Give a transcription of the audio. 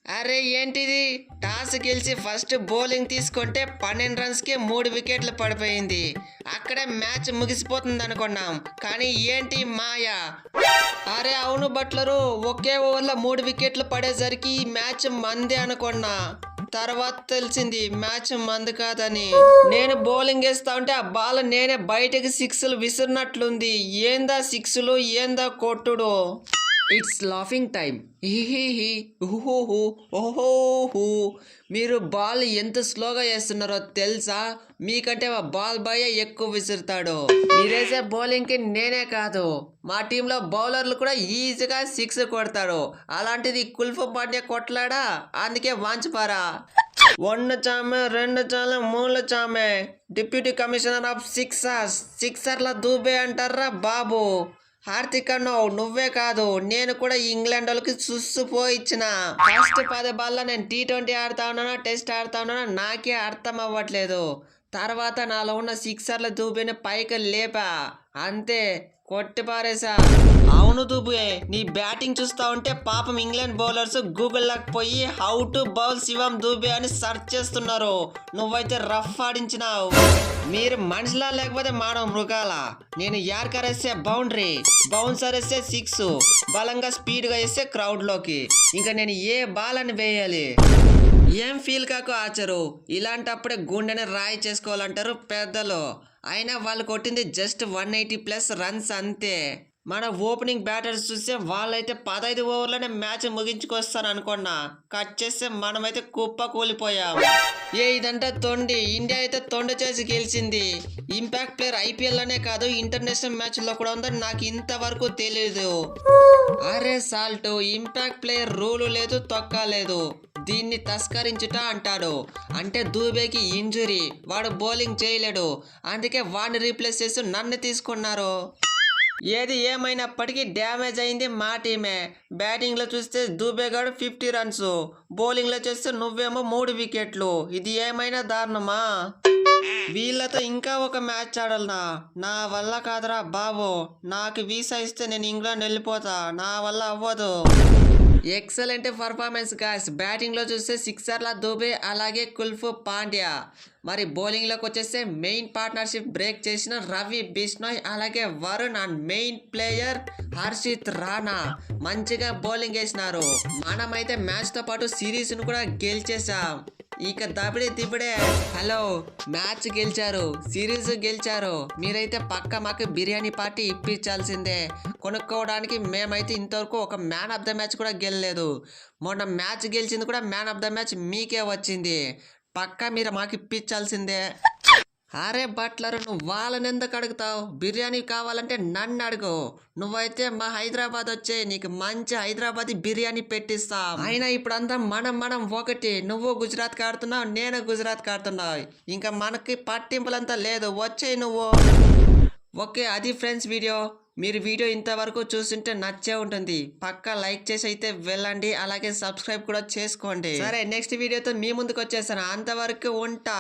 అరే ఏంటిది, టాస్ గెలిచి ఫస్ట్ బౌలింగ్ తీసుకుంటే 12 రన్స్కి 3 వికెట్లు పడిపోయింది. అక్కడే మ్యాచ్ ముగిసిపోతుంది అనుకున్నాం, కానీ ఏంటి మాయా. అరే అవును బట్లరు, ఒకే ఓవర్లో 3 వికెట్లు పడేసరికి ఈ మ్యాచ్ మందే అనుకున్నా. తర్వాత తెలిసింది మ్యాచ్ మంది కాదని. నేను బౌలింగ్ వేస్తా ఉంటే ఆ బాల్ నేనే బయటకి సిక్స్లు విసిరినట్లుంది. ఏందా సిక్స్లు, ఏందా కొట్టుడు. It's laughing time. హిహిహి ఉహుహు ఓహోహు. మీరు బాల్ ఎంత స్లోగా వేస్తున్నారో తెలుసా? మీకంటే మా బాల్ బాయ్ ఎక్కువ విసురుతాడు. మీరేసే బౌలింగ్కి నేనే కాదు, మా టీంలో బౌలర్లు కూడా ఈజీగా 6 కొడతారు. అలాంటిది కుల్ఫ్ పాండ్యా కొట్లాడా, అందుకే వాంచిపారా. 1 చామే, 2 చాలే, 3 చామే. డిప్యూటీ కమిషనర్ ఆఫ్ సిక్సర్స్, సిక్సర్ల దూబే అంటారా బాబు. హార్దిక్ అన్నావు, నువ్వే కాదు నేను కూడా ఇంగ్లాండ్ వాళ్ళకి సుస్సుపోయిచ్చిన. ఫస్ట్ 10 బాల్లో నేను T20 ఆడుతా ఉన్నానో టెస్ట్ ఆడుతా ఉన్నానో నాకే అర్థం అవ్వట్లేదు. తర్వాత నాలో ఉన్న సిక్సర్ల దూబిని పైకి లేపా, అంతే కొట్టి పారేసా. అవును దూబే, నీ బ్యాటింగ్ చూస్తా ఉంటే పాపం ఇంగ్లాండ్ బౌలర్స్ గూగుల్లోకి పోయి హౌ టు బౌల్ శివం దూబే అని సెర్చ్ చేస్తున్నారు. నువ్వైతే రఫ్ ఆడించినావు. మీరు మనుషులా లేకపోతే మానవ మృగాల. నేను యార్కర్ వేస్తే బౌండరీ, బౌన్సర్ వేస్తే 6, బలంగా స్పీడ్గా వేస్తే క్రౌడ్లోకి. ఇంకా నేను ఏ బాల్ అని వేయాలి. ఏం ఫీల్ కాకు ఆచరు, ఇలాంటప్పుడే గుండెని రాయి చేసుకోవాలంటారు పెద్దలు. అయినా వాళ్ళు కొట్టింది జస్ట్ 180+ రన్స్ అంతే. మన ఓపెనింగ్ బ్యాటర్స్ చూస్తే వాళ్ళైతే 15 ఓవర్లోనే మ్యాచ్ ముగించుకొస్తాను అనుకున్నా. కట్ చేస్తే మనమైతే కుప్ప కూలిపోయాం. ఇదంటే తొండి, ఇండియా అయితే తొండి చేసి గెలిచింది. ఇంపాక్ట్ ప్లేయర్ ఐపీఎల్లోనే కాదు ఇంటర్నేషనల్ మ్యాచ్లో కూడా ఉందని నాకు ఇంతవరకు తెలియదు. అరే సాల్ట్, ఇంపాక్ట్ ప్లేయర్ రూలు లేదు, తొక్క లేదు. దీన్ని తస్కరించుట అంటాడు. అంటే దూబేకి ఇంజురీ, వాడు బౌలింగ్ చేయలేడు, అందుకే వాడిని రీప్లేస్ చేసి నన్ను తీసుకున్నారు. ఏది ఏమైనప్పటికీ డ్యామేజ్ అయింది మా టీమే. బ్యాటింగ్లో చూస్తే దూబేగాడు 50 రన్స్, బౌలింగ్లో చూస్తే నువ్వేమో 3 వికెట్లు. ఇది ఏమైనా దారుణమా? వీళ్ళతో ఇంకా ఒక మ్యాచ్ ఆడాలనా? నా వల్ల కాదురా బాబు. నాకు వీసా ఇస్తే నేను ఇంగ్లాండ్ వెళ్ళిపోతా, నా వల్ల అవ్వదు. Excellent performance guys. బ్యాటింగ్లో చూస్తే సిక్సర్ల దూబే, అలాగే కుల్ఫ్ పాండ్యా. మరి బౌలింగ్లోకి వచ్చేస్తే మెయిన్ పార్ట్నర్షిప్ బ్రేక్ చేసిన రవి బిష్నోయ్, అలాగే Varun and main player Harshit Rana మంచిగా బౌలింగ్ వేసినారు. మనమైతే మ్యాచ్తో పాటు సిరీస్ను కూడా గెలిచేసాం. ఇక దబిడి దిబిడే. హలో, మ్యాచ్ గెలిచారు, సిరీస్ గెలిచారు, మీరైతే పక్క మాకు బిర్యానీ పార్టీ ఇప్పించాల్సిందే. కొనుక్కోవడానికి మేమైతే ఇంతవరకు ఒక మ్యాన్ ఆఫ్ ద మ్యాచ్ కూడా గెలలేదు. మొన్న మ్యాచ్ గెలిచింది కూడా మ్యాన్ ఆఫ్ ద మ్యాచ్ మీకే వచ్చింది. పక్కా మీరు మాకు ఇప్పించాల్సిందే. అరే బట్లర్, నువ్వు వాళ్ళని ఎందుకు అడుగుతావు? బిర్యానీ కావాలంటే నన్ను అడుగు. నువ్వైతే మా హైదరాబాద్ వచ్చే, నీకు మంచి హైదరాబాదీ బిర్యానీ పెట్టిస్తా. అయినా ఇప్పుడంతా మనం ఒకటి. నువ్వు గుజరాత్ ఆడుతున్నావు, నేను గుజరాత్ ఆడుతున్నావు. ఇంకా మనకి పట్టింపులంతా లేదు, వచ్చే నువ్వు. ఓకే, అది ఫ్రెండ్స్ వీడియో. మీరు వీడియో ఇంతవరకు చూస్తుంటే నచ్చే ఉంటుంది. పక్కా లైక్ చేసి అయితే వెళ్ళండి, అలాగే సబ్స్క్రైబ్ కూడా చేసుకోండి. సరే, నెక్స్ట్ వీడియోతో మీ ముందుకు వచ్చేసాను. అంతవరకు ఉంటా.